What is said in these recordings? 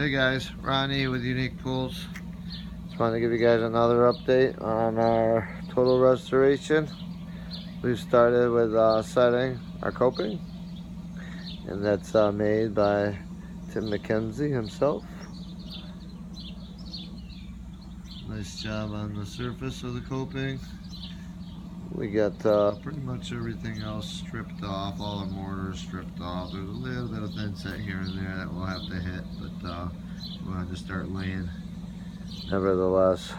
Hey guys, Ronnie with Unique Pools. Just wanted to give you guys another update on our total restoration. We've started with setting our coping, and that's made by Tim McKenzie himself. Nice job on the surface of the coping. We got pretty much everything else stripped off, all our mortar stripped off. There's a little bit of thin set here and there that we'll have to hit, but we wanted to start laying nevertheless.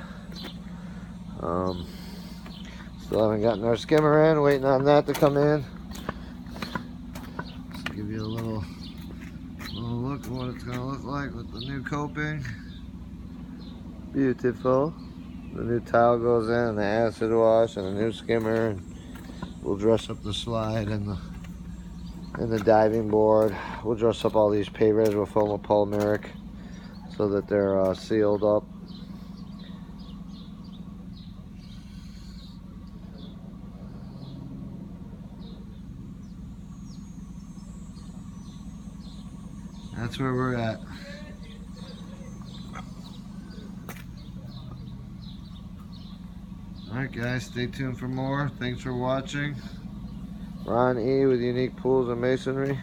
Still haven't gotten our skimmer in, waiting on that to come in. Just to give you a little look at what it's going to look like with the new coping. Beautiful. The new tile goes in, the acid wash, and a new skimmer. And we'll dress up the slide and the diving board. We'll dress up all these pavers with foam with polymeric so that they're sealed up. That's where we're at. Alright guys, stay tuned for more. Thanks for watching. Ron E with Unique Pools and Masonry.